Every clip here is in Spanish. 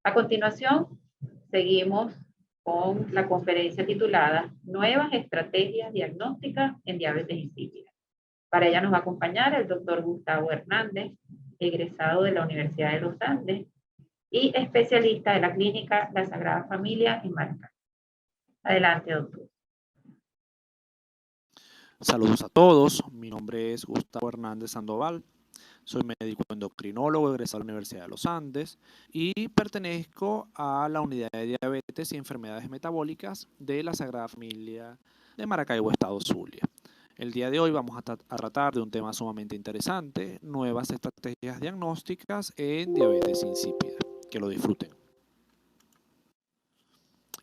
A continuación, seguimos con la conferencia titulada Nuevas estrategias diagnósticas en diabetes insípida. Para ella nos va a acompañar el doctor Gustavo Hernández, egresado de la Universidad de los Andes y especialista de la clínica La Sagrada Familia en Maracay. Adelante, doctor. Saludos a todos, mi nombre es Gustavo Hernández Sandoval, soy médico endocrinólogo egresado de la Universidad de los Andes y pertenezco a la unidad de diabetes y enfermedades metabólicas de la Sagrada Familia de Maracaibo, Estado Zulia. El día de hoy vamos a tratar de un tema sumamente interesante, nuevas estrategias diagnósticas en diabetes insípida. Que lo disfruten.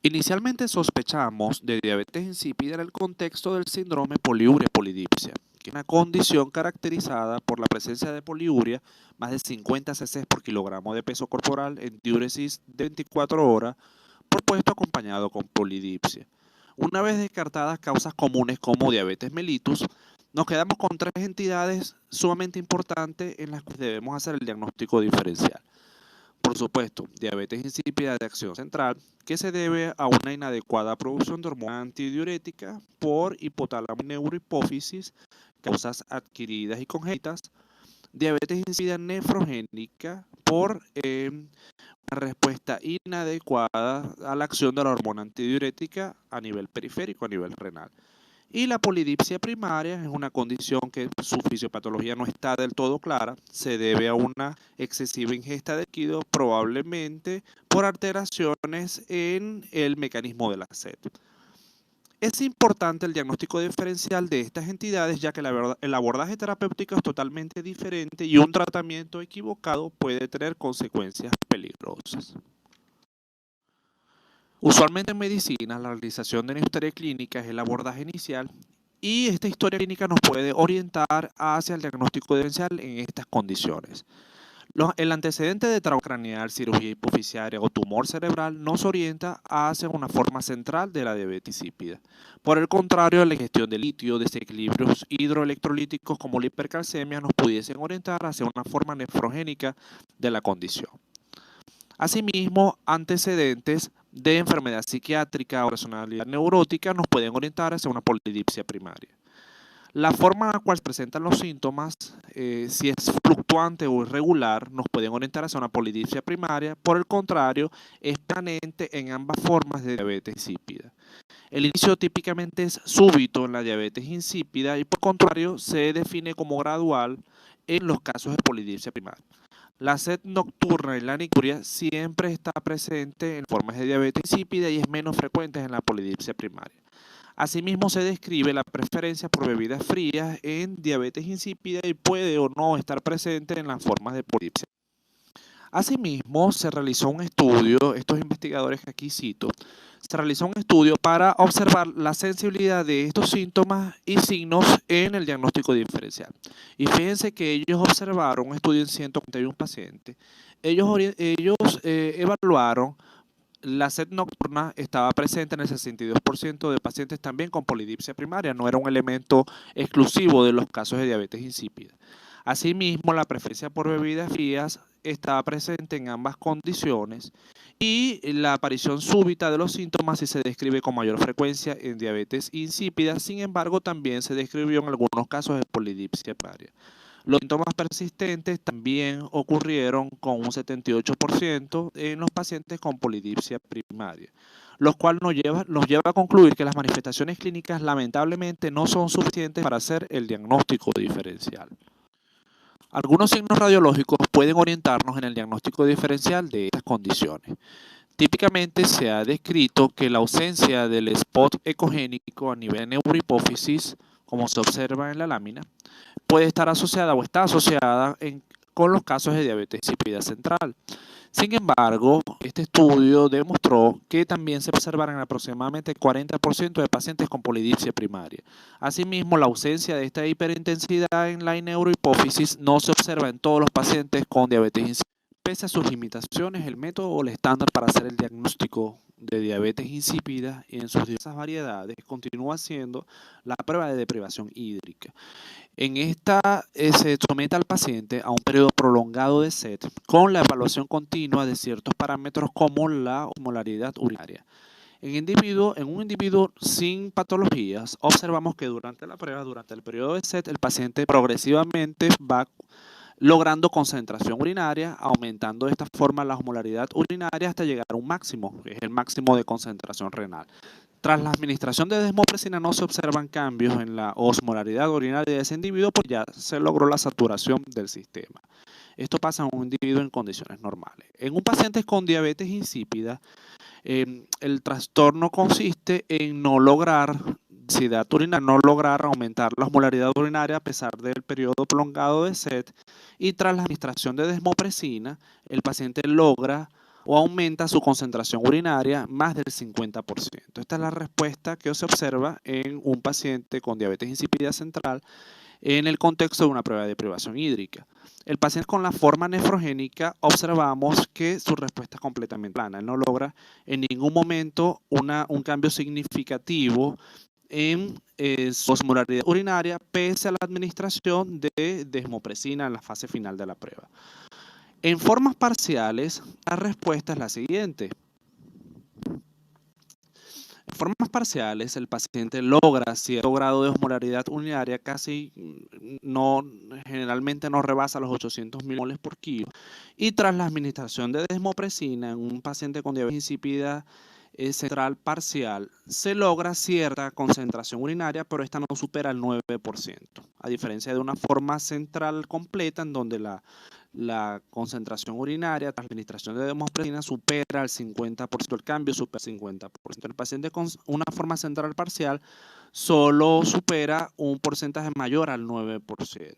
Inicialmente sospechamos de diabetes insípida en el contexto del síndrome poliuria-polidipsia, que es una condición caracterizada por la presencia de poliuria, más de 50 cc por kilogramo de peso corporal en diuresis de 24 horas, propuesto acompañado con polidipsia. Una vez descartadas causas comunes como diabetes mellitus, nos quedamos con tres entidades sumamente importantes en las que debemos hacer el diagnóstico diferencial. Por supuesto, diabetes insípida de acción central, que se debe a una inadecuada producción de hormona antidiurética por hipotálamo y neurohipófisis, causas adquiridas y congénitas. Diabetes insípida nefrogénica por una respuesta inadecuada a la acción de la hormona antidiurética a nivel periférico, a nivel renal. Y la polidipsia primaria es una condición que su fisiopatología no está del todo clara, se debe a una excesiva ingesta de líquido, probablemente por alteraciones en el mecanismo de la sed. Es importante el diagnóstico diferencial de estas entidades, ya que el abordaje terapéutico es totalmente diferente y un tratamiento equivocado puede tener consecuencias peligrosas. Usualmente en medicina, la realización de una historia clínica es el abordaje inicial y esta historia clínica nos puede orientar hacia el diagnóstico diferencial en estas condiciones. El antecedente de trauma craneal, cirugía hipofisiaria o tumor cerebral nos orienta hacia una forma central de la diabetes insípida. Por el contrario, la ingestión de litio, desequilibrios hidroelectrolíticos como la hipercalcemia nos pudiesen orientar hacia una forma nefrogénica de la condición. Asimismo, antecedentes de enfermedad psiquiátrica o personalidad neurótica nos pueden orientar hacia una polidipsia primaria. La forma en la cual se presentan los síntomas, si es fluctuante o irregular, nos pueden orientar hacia una polidipsia primaria. Por el contrario, es permanente en ambas formas de diabetes insípida. El inicio típicamente es súbito en la diabetes insípida y por contrario se define como gradual en los casos de polidipsia primaria. La sed nocturna y la anicuria siempre está presente en formas de diabetes insípida y es menos frecuente en la polidipsia primaria. Asimismo, se describe la preferencia por bebidas frías en diabetes insípida y puede o no estar presente en las formas de polidipsia. Asimismo, se realizó un estudio, estos investigadores que aquí cito, se realizó un estudio para observar la sensibilidad de estos síntomas y signos en el diagnóstico diferencial. Y fíjense que ellos observaron un estudio en 141 pacientes. Ellos evaluaron la sed nocturna, estaba presente en el 62% de pacientes también con polidipsia primaria, no era un elemento exclusivo de los casos de diabetes insípida. Asimismo, la preferencia por bebidas frías estaba presente en ambas condiciones y la aparición súbita de los síntomas sí se describe con mayor frecuencia en diabetes insípida, sin embargo también se describió en algunos casos de polidipsia primaria. Los síntomas persistentes también ocurrieron con un 78% en los pacientes con polidipsia primaria, lo cual nos lleva a concluir que las manifestaciones clínicas lamentablemente no son suficientes para hacer el diagnóstico diferencial. Algunos signos radiológicos pueden orientarnos en el diagnóstico diferencial de estas condiciones. Típicamente se ha descrito que la ausencia del spot ecogénico a nivel de neurohipófisis, como se observa en la lámina, puede estar asociada o está asociada con los casos de diabetes insípida central. Sin embargo, este estudio demostró que también se observaron aproximadamente 40% de pacientes con polidipsia primaria. Asimismo, la ausencia de esta hiperintensidad en la neurohipófisis no se observa en todos los pacientes con diabetes insípida. Pese a sus limitaciones, el método o el estándar para hacer el diagnóstico de diabetes insípida y en sus diversas variedades continúa siendo la prueba de deprivación hídrica. En esta se somete al paciente a un periodo prolongado de sed con la evaluación continua de ciertos parámetros como la osmolaridad urinaria. En un individuo sin patologías, observamos que durante la prueba, durante el periodo de sed, el paciente progresivamente va logrando concentración urinaria, aumentando de esta forma la osmolaridad urinaria hasta llegar a un máximo, que es el máximo de concentración renal. Tras la administración de desmopresina no se observan cambios en la osmolaridad urinaria de ese individuo, pues ya se logró la saturación del sistema. Esto pasa en un individuo en condiciones normales. En un paciente con diabetes insípida, el trastorno consiste en no lograr no lograr aumentar la osmolaridad urinaria a pesar del periodo prolongado de sed, y tras la administración de desmopresina, el paciente logra o aumenta su concentración urinaria más del 50%. Esta es la respuesta que se observa en un paciente con diabetes insípida central en el contexto de una prueba de deprivación hídrica. El paciente con la forma nefrogénica observamos que su respuesta es completamente plana. Él no logra en ningún momento un cambio significativo en su osmolaridad urinaria pese a la administración de desmopresina en la fase final de la prueba. En formas parciales, la respuesta es la siguiente. En formas parciales, el paciente logra cierto grado de osmolaridad urinaria, generalmente no rebasa los 800 milimoles por kilo, y tras la administración de desmopresina en un paciente con diabetes insípida central parcial, se logra cierta concentración urinaria, pero esta no supera el 9%, a diferencia de una forma central completa en donde la concentración urinaria tras la administración de desmopresina supera el 50%, el cambio supera el 50%. El paciente con una forma central parcial solo supera un porcentaje mayor al 9%.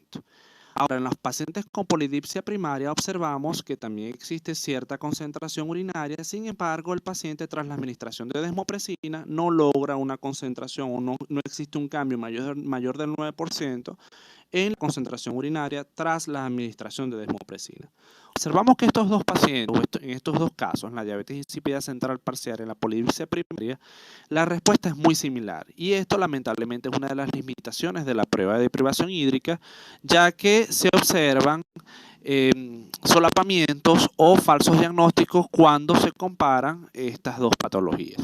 Ahora, en los pacientes con polidipsia primaria observamos que también existe cierta concentración urinaria. Sin embargo, el paciente tras la administración de desmopresina no logra una concentración o no existe un cambio mayor del 9% en la concentración urinaria tras la administración de desmopresina. Observamos que estos dos pacientes, en estos dos casos, en la diabetes insípida central parcial y en la polidipsia primaria, la respuesta es muy similar. Y esto lamentablemente es una de las limitaciones de la prueba de deprivación hídrica, ya que se observan solapamientos o falsos diagnósticos cuando se comparan estas dos patologías.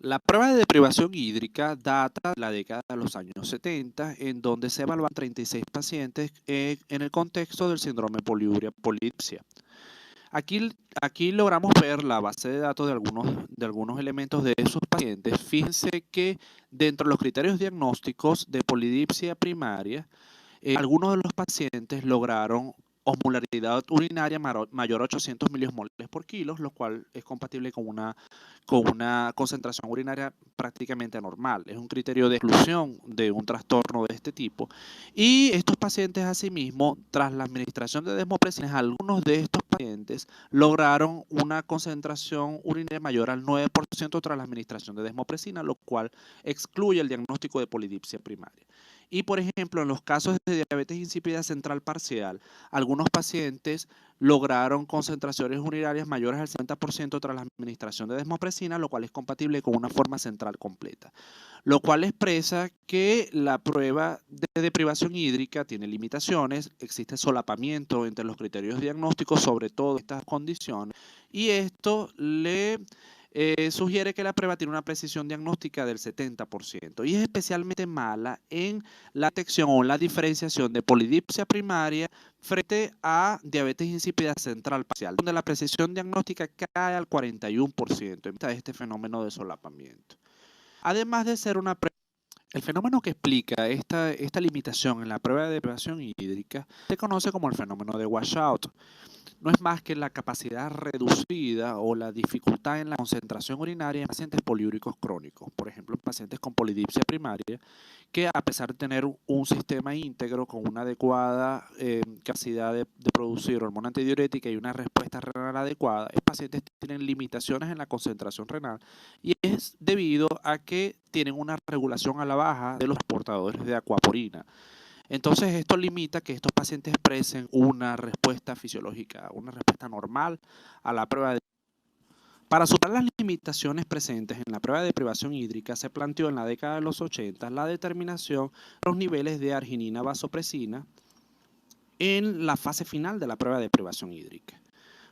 La prueba de deprivación hídrica data de la década de los años 70, en donde se evaluaron 36 pacientes en el contexto del síndrome polidipsia. Aquí logramos ver la base de datos de algunos elementos de esos pacientes. Fíjense que dentro de los criterios diagnósticos de polidipsia primaria, algunos de los pacientes lograron osmolaridad urinaria mayor a 800 miliosmoles por kilo, lo cual es compatible con una concentración urinaria prácticamente normal. Es un criterio de exclusión de un trastorno de este tipo. Y estos pacientes, asimismo, tras la administración de desmopresina, algunos de estos pacientes lograron una concentración urinaria mayor al 9% tras la administración de desmopresina, lo cual excluye el diagnóstico de polidipsia primaria. Y, por ejemplo, en los casos de diabetes insípida central parcial, algunos pacientes lograron concentraciones urinarias mayores al 50% tras la administración de desmopresina, lo cual es compatible con una forma central completa. Lo cual expresa que la prueba de deprivación hídrica tiene limitaciones, existe solapamiento entre los criterios diagnósticos sobre todo estas condiciones, y esto le sugiere que la prueba tiene una precisión diagnóstica del 70% y es especialmente mala en la detección o la diferenciación de polidipsia primaria frente a diabetes insípida central parcial, donde la precisión diagnóstica cae al 41% en este fenómeno de solapamiento. Además de ser una prueba, el fenómeno que explica esta limitación en la prueba de deprivación hídrica se conoce como el fenómeno de washout. No es más que la capacidad reducida o la dificultad en la concentración urinaria en pacientes poliúricos crónicos, por ejemplo, en pacientes con polidipsia primaria, que a pesar de tener un sistema íntegro con una adecuada capacidad de producir hormona antidiurética y una respuesta renal adecuada, estos pacientes tienen limitaciones en la concentración renal y es debido a que tienen una regulación a la baja de los portadores de aquaporina. Entonces esto limita que estos pacientes expresen una respuesta fisiológica, una respuesta normal a la prueba de... Para superar las limitaciones presentes en la prueba de privación hídrica, se planteó en la década de los 80 la determinación de los niveles de arginina vasopresina en la fase final de la prueba de privación hídrica.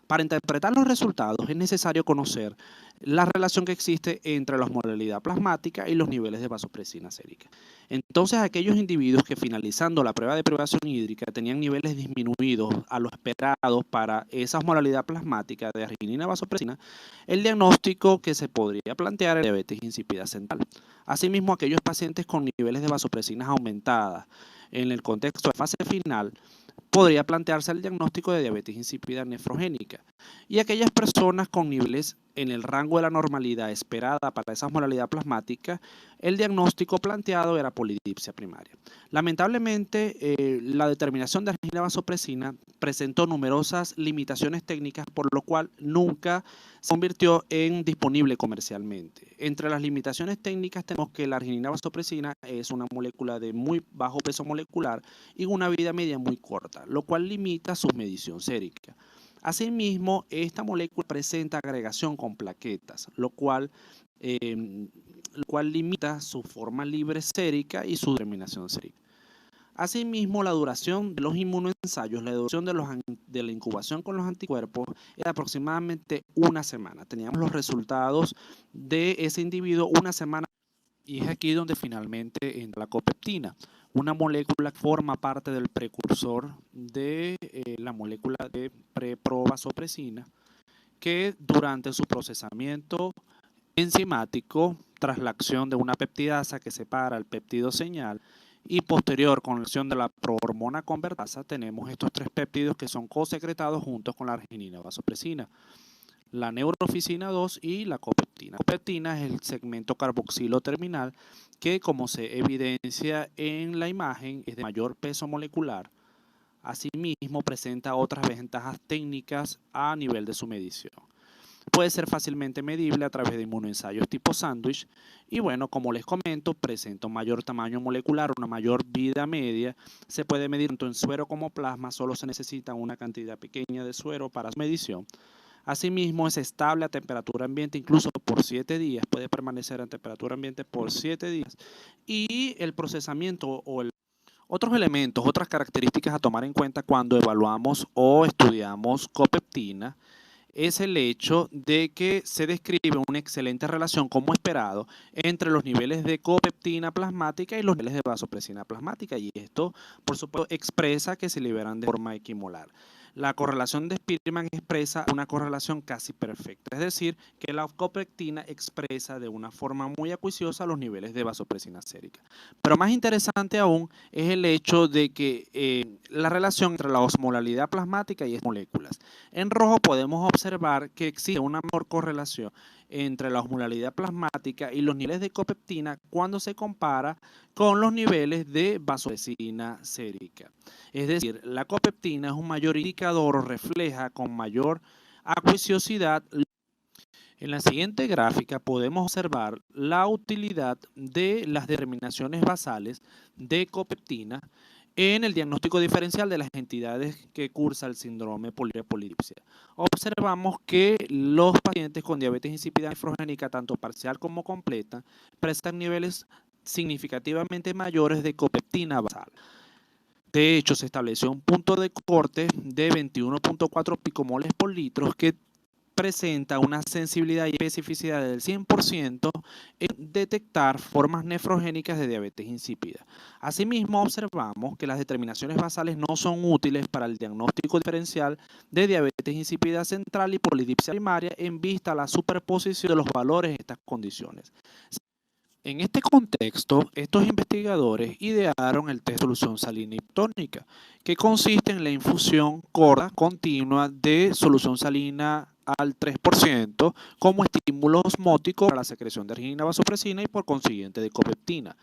Para interpretar los resultados es necesario conocer la relación que existe entre la osmolaridad plasmática y los niveles de vasopresina sérica. Entonces, aquellos individuos que finalizando la prueba de privación hídrica tenían niveles disminuidos a lo esperado para esa osmolaridad plasmática de arginina vasopresina, el diagnóstico que se podría plantear es diabetes insípida central. Asimismo, aquellos pacientes con niveles de vasopresinas aumentadas en el contexto de fase final, podría plantearse el diagnóstico de diabetes insípida nefrogénica. Y aquellas personas con niveles en el rango de la normalidad esperada para esa osmolaridad plasmática, el diagnóstico planteado era polidipsia primaria. Lamentablemente, la determinación de arginina vasopresina presentó numerosas limitaciones técnicas, por lo cual nunca se convirtió en disponible comercialmente. Entre las limitaciones técnicas tenemos que la arginina vasopresina es una molécula de muy bajo peso molecular y una vida media muy corta, lo cual limita su medición sérica. Asimismo, esta molécula presenta agregación con plaquetas, lo cual limita su forma libre sérica y su determinación sérica. Asimismo, la duración de los inmunoensayos, la duración de la incubación con los anticuerpos era aproximadamente una semana. Teníamos los resultados de ese individuo una semana. Y es aquí donde finalmente entra la copeptina, una molécula que forma parte del precursor de la molécula de preprovasopresina, que durante su procesamiento enzimático, tras la acción de una peptidasa que separa el péptido señal y posterior con la acción de la prohormona convertasa, tenemos estos tres péptidos que son cosecretados juntos con la arginina vasopresina, la neuroficina 2 y la copeptina. La copeptina es el segmento carboxilo terminal que, como se evidencia en la imagen, es de mayor peso molecular. Asimismo, presenta otras ventajas técnicas a nivel de su medición. Puede ser fácilmente medible a través de inmunoensayos tipo sándwich y bueno, como les comento, presenta un mayor tamaño molecular, una mayor vida media. Se puede medir tanto en suero como plasma, solo se necesita una cantidad pequeña de suero para su medición. Asimismo, es estable a temperatura ambiente incluso por 7 días, puede permanecer a temperatura ambiente por 7 días. Y el procesamiento otros elementos, otras características a tomar en cuenta cuando evaluamos o estudiamos copeptina es el hecho de que se describe una excelente relación, como esperado, entre los niveles de copeptina plasmática y los niveles de vasopresina plasmática. Y esto, por supuesto, expresa que se liberan de forma equimolar. La correlación de Spearman expresa una correlación casi perfecta, es decir, que la copeptina expresa de una forma muy acuiciosa los niveles de vasopresina sérica. Pero más interesante aún es el hecho de que la relación entre la osmolaridad plasmática y estas moléculas. En rojo podemos observar que existe una mejor correlación entre la osmolaridad plasmática y los niveles de copeptina cuando se compara con los niveles de vasopresina sérica. Es decir, la copeptina es un mayor indicador o refleja con mayor acuiciosidad. En la siguiente gráfica podemos observar la utilidad de las determinaciones basales de copeptina en el diagnóstico diferencial de las entidades que cursa el síndrome polidipsia. Observamos que los pacientes con diabetes insípida nefrogénica, tanto parcial como completa, presentan niveles significativamente mayores de copeptina basal. De hecho, se estableció un punto de corte de 21.4 picomoles por litro que presenta una sensibilidad y especificidad del 100% en detectar formas nefrogénicas de diabetes insípida. Asimismo, observamos que las determinaciones basales no son útiles para el diagnóstico diferencial de diabetes insípida central y polidipsia primaria en vista a la superposición de los valores en estas condiciones. En este contexto, estos investigadores idearon el test de solución salina hipertónica, que consiste en la infusión corta continua de solución salina al 3% como estímulo osmótico para la secreción de arginina vasopresina y por consiguiente de copeptina.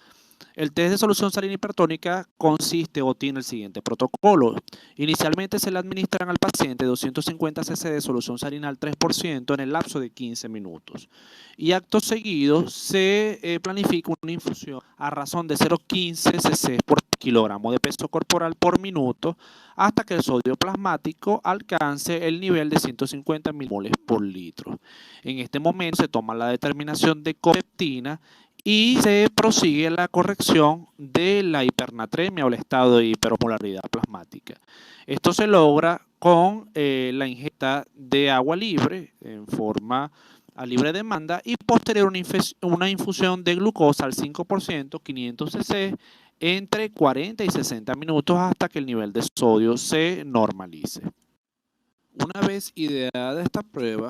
El test de solución salina hipertónica consiste o tiene el siguiente protocolo. Inicialmente se le administran al paciente 250 cc de solución salina al 3% en el lapso de 15 minutos. Y acto seguido se planifica una infusión a razón de 0,15 cc por kilogramo de peso corporal por minuto hasta que el sodio plasmático alcance el nivel de 150 milimoles por litro. En este momento se toma la determinación de copeptina y se prosigue la corrección de la hipernatremia o el estado de hiperosmolaridad plasmática. Esto se logra con la ingesta de agua libre en forma a libre demanda y posterior una infusión de glucosa al 5%, 500 cc, entre 40 y 60 minutos hasta que el nivel de sodio se normalice. Una vez ideada esta prueba,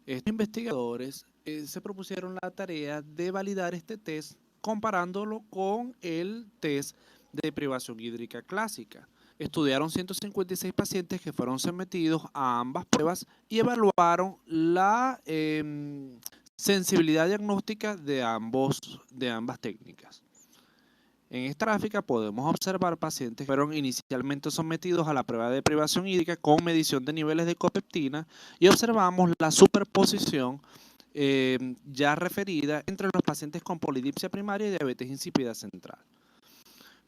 estos investigadores se propusieron la tarea de validar este test comparándolo con el test de privación hídrica clásica. Estudiaron 156 pacientes que fueron sometidos a ambas pruebas y evaluaron la sensibilidad diagnóstica de ambas técnicas. En esta gráfica podemos observar pacientes que fueron inicialmente sometidos a la prueba de privación hídrica con medición de niveles de copeptina y observamos la superposición ya referida entre los pacientes con polidipsia primaria y diabetes insípida central.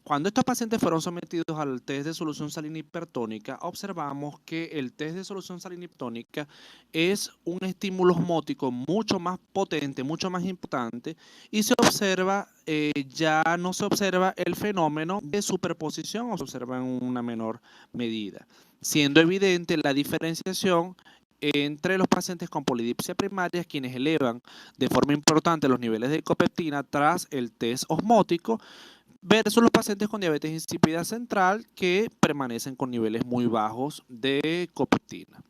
Cuando estos pacientes fueron sometidos al test de solución salina hipertónica, observamos que el test de solución salina hipertónica es un estímulo osmótico mucho más potente, mucho más importante, y se observa, ya no se observa el fenómeno de superposición o se observa en una menor medida, siendo evidente la diferenciación entre los pacientes con polidipsia primaria, quienes elevan de forma importante los niveles de copeptina tras el test osmótico, versus los pacientes con diabetes insípida central que permanecen con niveles muy bajos de copeptina.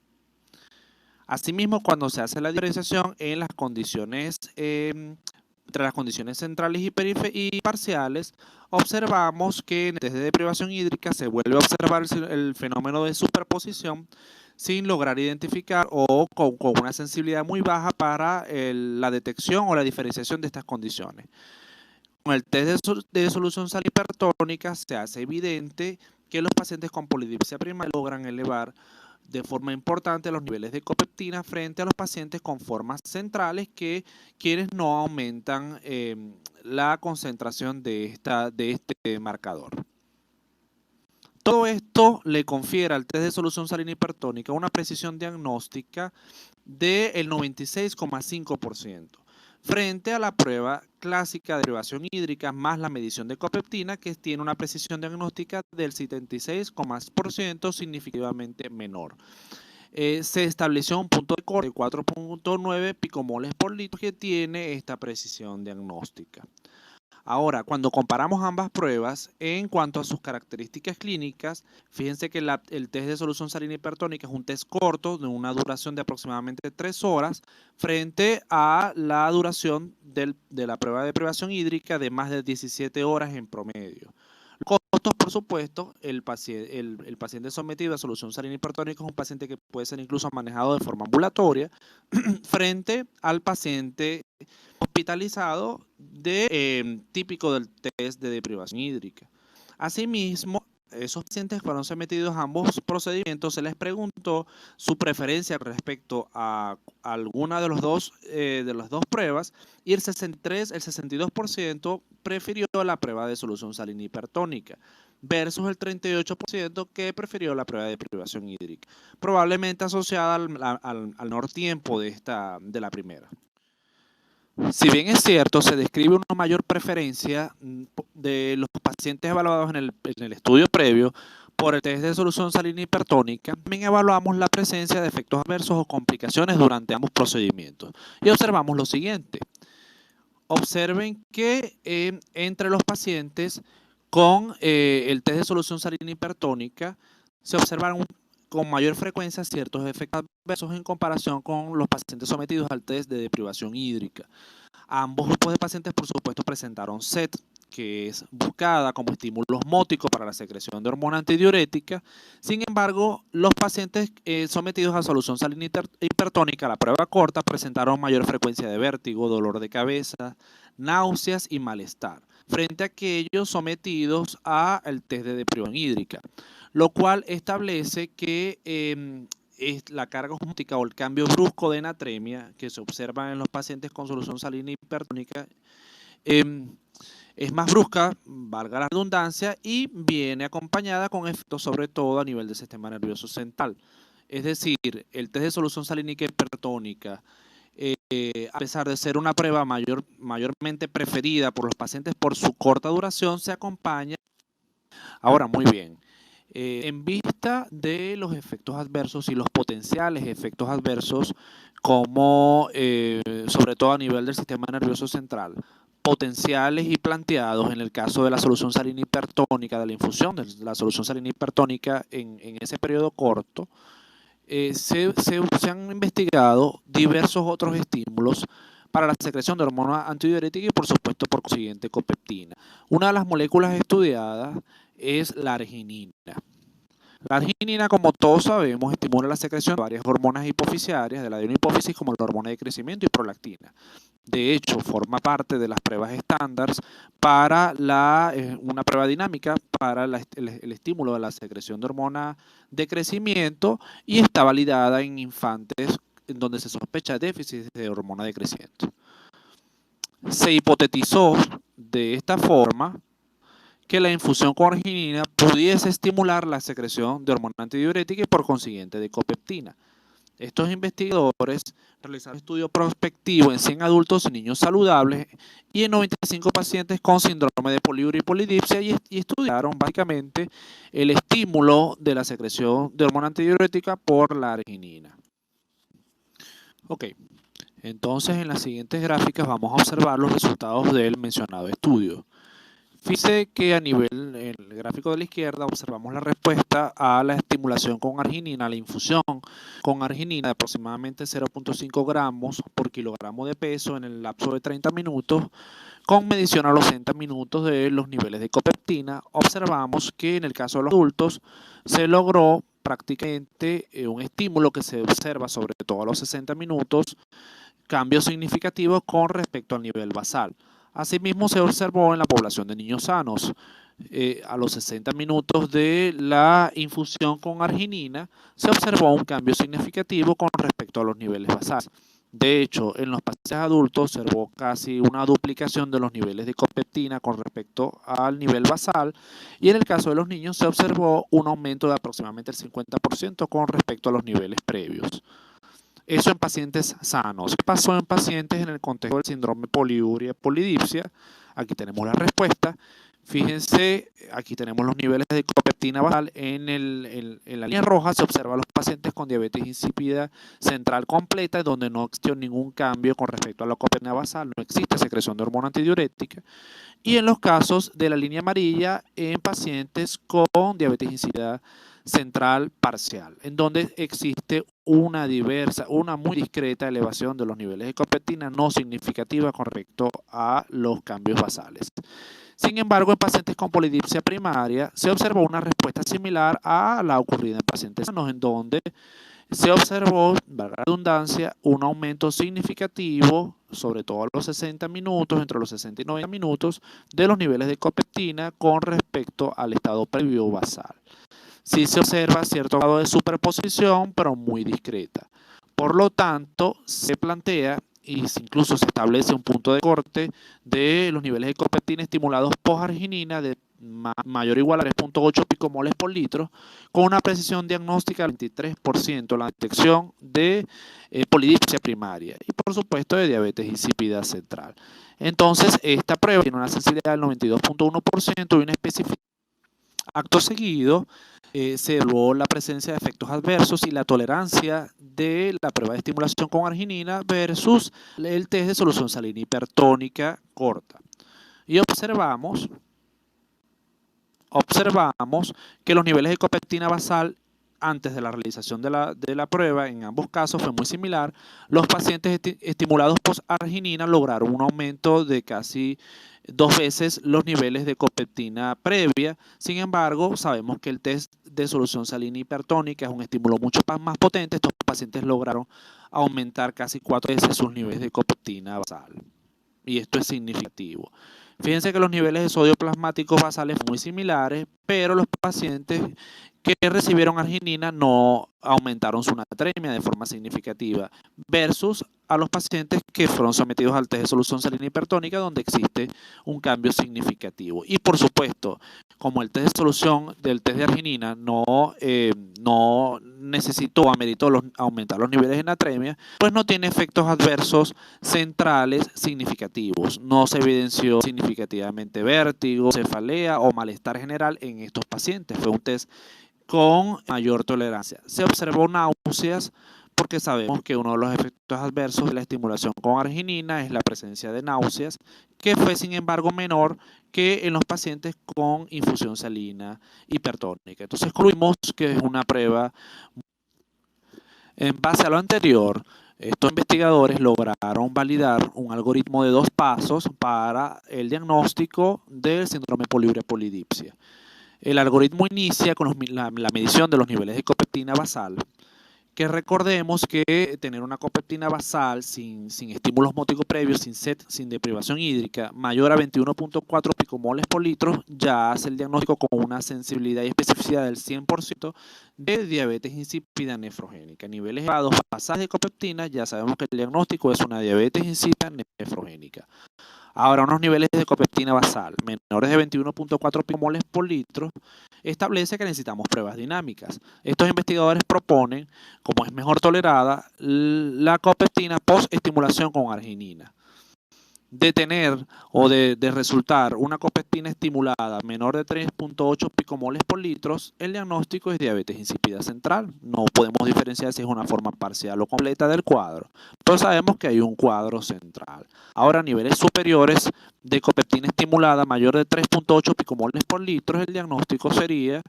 Asimismo, cuando se hace la diferenciación en las condiciones, entre las condiciones centrales y parciales, observamos que en el test de privación hídrica se vuelve a observar el fenómeno de superposición sin lograr identificar o con una sensibilidad muy baja para la detección o la diferenciación de estas condiciones. Con el test de solución salina hipertónica se hace evidente que los pacientes con polidipsia primaria logran elevar de forma importante los niveles de copeptina frente a los pacientes con formas centrales quienes no aumentan la concentración de este marcador. Todo esto le confiere al test de solución salina hipertónica una precisión diagnóstica del 96,5%. frente a la prueba clásica de derivación hídrica más la medición de copeptina, que tiene una precisión diagnóstica del 76,% significativamente menor. Se estableció un punto de corte de 4.9 picomoles por litro que tiene esta precisión diagnóstica. Ahora, cuando comparamos ambas pruebas en cuanto a sus características clínicas, fíjense que el test de solución salina hipertónica es un test corto de una duración de aproximadamente 3 horas frente a la duración de la prueba de privación hídrica de más de 17 horas en promedio. Los costos, por supuesto, el paciente sometido a solución salina hipertónica es un paciente que puede ser incluso manejado de forma ambulatoria frente al paciente hospitalizado típico del test de deprivación hídrica. Asimismo, esos pacientes fueron sometidos a ambos procedimientos, se les preguntó su preferencia respecto a alguna de las dos pruebas y el 62% prefirió la prueba de solución salina hipertónica versus el 38% que prefirió la prueba de privación hídrica, probablemente asociada al menor tiempo de la primera. Si bien es cierto, se describe una mayor preferencia de los pacientes evaluados en el estudio previo por el test de solución salina hipertónica, también evaluamos la presencia de efectos adversos o complicaciones durante ambos procedimientos. Y observamos lo siguiente. Observen que entre los pacientes con el test de solución salina hipertónica se observaron con mayor frecuencia ciertos efectos adversos en comparación con los pacientes sometidos al test de deprivación hídrica. Ambos grupos de pacientes, por supuesto, presentaron SET, que es buscada como estímulo osmótico para la secreción de hormona antidiurética. Sin embargo, los pacientes sometidos a solución salina hipertónica, la prueba corta, presentaron mayor frecuencia de vértigo, dolor de cabeza, náuseas y malestar, frente a aquellos sometidos al test de deprivación hídrica, lo cual establece que es la carga osmótica o el cambio brusco de natremia que se observa en los pacientes con solución salina hipertónica Es más brusca, valga la redundancia, y viene acompañada con efectos sobre todo a nivel del sistema nervioso central. Es decir, el test de solución salínica hipertónica, a pesar de ser una prueba mayormente preferida por los pacientes por su corta duración, se acompaña. Ahora, muy bien. En vista de los efectos adversos y los potenciales efectos adversos, como sobre todo a nivel del sistema nervioso central, potenciales y planteados en el caso de la solución salina hipertónica, de la infusión de la solución salina hipertónica en ese periodo corto, se han investigado diversos otros estímulos para la secreción de hormona antidiurética y por supuesto por consiguiente copeptina. Una de las moléculas estudiadas es la arginina. La arginina, como todos sabemos, estimula la secreción de varias hormonas hipofisiarias, de la adenohipófisis, como la hormona de crecimiento y prolactina. De hecho, forma parte de las pruebas estándar para una prueba dinámica para el estímulo de la secreción de hormona de crecimiento y está validada en infantes en donde se sospecha déficit de hormona de crecimiento. Se hipotetizó de esta forma que la infusión con arginina pudiese estimular la secreción de hormona antidiurética y por consiguiente de copeptina. Estos investigadores realizaron un estudio prospectivo en 100 adultos y niños saludables y en 95 pacientes con síndrome de poliuria y polidipsia y estudiaron básicamente el estímulo de la secreción de hormona antidiurética por la arginina. Ok, entonces en las siguientes gráficas vamos a observar los resultados del mencionado estudio. Fíjese que a nivel, en el gráfico de la izquierda, observamos la respuesta a la estimulación con arginina, la infusión con arginina de aproximadamente 0.5 gramos por kilogramo de peso en el lapso de 30 minutos, con medición a los 60 minutos de los niveles de copeptina. Observamos que en el caso de los adultos se logró prácticamente un estímulo que se observa sobre todo a los 60 minutos, cambios significativos con respecto al nivel basal. Asimismo, se observó en la población de niños sanos. A los 60 minutos de la infusión con arginina, se observó un cambio significativo con respecto a los niveles basales. De hecho, en los pacientes adultos se observó casi una duplicación de los niveles de copeptina con respecto al nivel basal y en el caso de los niños se observó un aumento de aproximadamente el 50% con respecto a los niveles previos. Eso en pacientes sanos. ¿Qué pasó en pacientes en el contexto del síndrome poliuria polidipsia? Aquí tenemos la respuesta. Fíjense, aquí tenemos los niveles de copeptina basal. En la línea roja se observan los pacientes con diabetes insípida central completa, donde no existió ningún cambio con respecto a la copeptina basal, no existe secreción de hormona antidiurética. Y en los casos de la línea amarilla, en pacientes con diabetes insípida central parcial, en donde existe una muy discreta elevación de los niveles de copeptina no significativa con respecto a los cambios basales. Sin embargo, en pacientes con polidipsia primaria se observó una respuesta similar a la ocurrida en pacientes sanos, en donde se observó, valga la redundancia, un aumento significativo, sobre todo a los 60 minutos, entre los 60 y 90 minutos, de los niveles de copeptina con respecto al estado previo basal. Sí se observa cierto grado de superposición, pero muy discreta. Por lo tanto, se plantea y incluso se establece un punto de corte de los niveles de copeptina estimulados post-arginina de mayor o igual a 3.8 picomoles por litro, con una precisión diagnóstica del 23% la detección de polidipsia primaria y por supuesto de diabetes insípida central. Entonces, esta prueba tiene una sensibilidad del 92.1% y una especificidad. Acto seguido, se evaluó la presencia de efectos adversos y la tolerancia de la prueba de estimulación con arginina versus el test de solución salina hipertónica corta. Y observamos que los niveles de copeptina basal antes de la realización de la prueba, en ambos casos fue muy similar. Los pacientes estimulados post-arginina lograron un aumento de casi 2 veces los niveles de copeptina previa. Sin embargo, sabemos que el test de solución salina hipertónica es un estímulo mucho más potente. Estos pacientes lograron aumentar casi 4 veces sus niveles de copeptina basal. Y esto es significativo. Fíjense que los niveles de sodio plasmáticos basales son muy similares, pero los pacientes que recibieron arginina no aumentaron su natremia de forma significativa versus a los pacientes que fueron sometidos al test de solución salina hipertónica, donde existe un cambio significativo. Y por supuesto, como el test de solución del test de arginina no necesitó o ameritó aumentar los niveles de natremia, pues no tiene efectos adversos centrales significativos. No se evidenció significativamente vértigo, cefalea o malestar general en estos pacientes. Fue un test con mayor tolerancia. Se observó náuseas porque sabemos que uno de los efectos adversos de la estimulación con arginina es la presencia de náuseas, que fue sin embargo menor que en los pacientes con infusión salina hipertónica. Entonces concluimos que es una prueba. En base a lo anterior, estos investigadores lograron validar un algoritmo de 2 pasos para el diagnóstico del síndrome poliuria polidipsia. El algoritmo inicia con la medición de los niveles de copeptina basal, que recordemos que tener una copeptina basal sin estímulos móticos previos, sin deprivación hídrica, mayor a 21.4 picomoles por litro, ya hace el diagnóstico con una sensibilidad y especificidad del 100% de diabetes insípida nefrogénica. Niveles elevados basales de copeptina, ya sabemos que el diagnóstico es una diabetes insípida nefrogénica. Ahora, unos niveles de copeptina basal menores de 21.4 picomoles por litro establece que necesitamos pruebas dinámicas. Estos investigadores proponen, como es mejor tolerada, la copeptina post-estimulación con arginina. De tener o de resultar una copeptina estimulada menor de 3.8 picomoles por litro, el diagnóstico es diabetes insípida central. No podemos diferenciar si es una forma parcial o completa del cuadro, pero sabemos que hay un cuadro central. Ahora, a niveles superiores de copeptina estimulada mayor de 3.8 picomoles por litro, el diagnóstico sería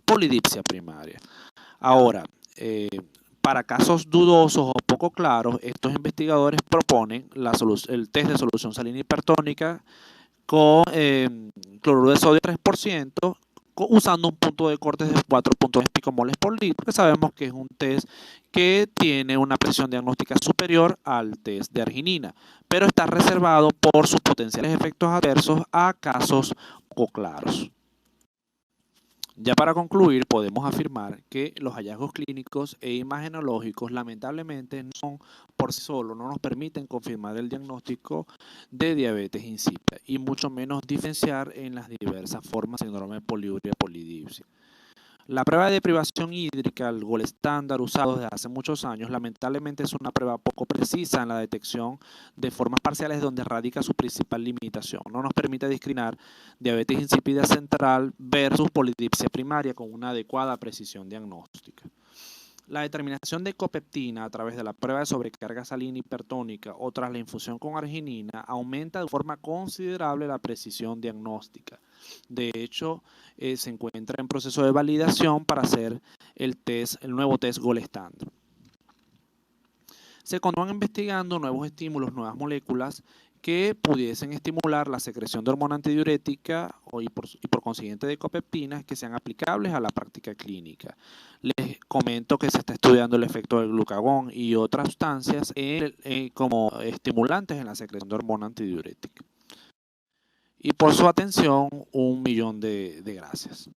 polidipsia primaria. Ahora, para casos dudosos o poco claros, estos investigadores proponen el test de solución salina hipertónica con cloruro de sodio 3%, usando un punto de corte de 4.3 picomoles por litro, que sabemos que es un test que tiene una presión diagnóstica superior al test de arginina, pero está reservado por sus potenciales efectos adversos a casos poco claros. Ya para concluir, podemos afirmar que los hallazgos clínicos e imagenológicos lamentablemente por sí solos no nos permiten confirmar el diagnóstico de diabetes insípida y mucho menos diferenciar en las diversas formas de síndrome poliuria polidipsia. La prueba de deprivación hídrica, el gold estándar usado desde hace muchos años, lamentablemente es una prueba poco precisa en la detección de formas parciales donde radica su principal limitación. No nos permite discriminar diabetes insípida central versus polidipsia primaria con una adecuada precisión diagnóstica. La determinación de copeptina a través de la prueba de sobrecarga salina hipertónica o tras la infusión con arginina aumenta de forma considerable la precisión diagnóstica. De hecho, se encuentra en proceso de validación para hacer el nuevo test gold estándar. Se continúan investigando nuevos estímulos, nuevas moléculas que pudiesen estimular la secreción de hormona antidiurética y por consiguiente de copeptinas que sean aplicables a la práctica clínica. Les comento que se está estudiando el efecto del glucagón y otras sustancias como estimulantes en la secreción de hormona antidiurética. Y por su atención, 1.000.000 de gracias.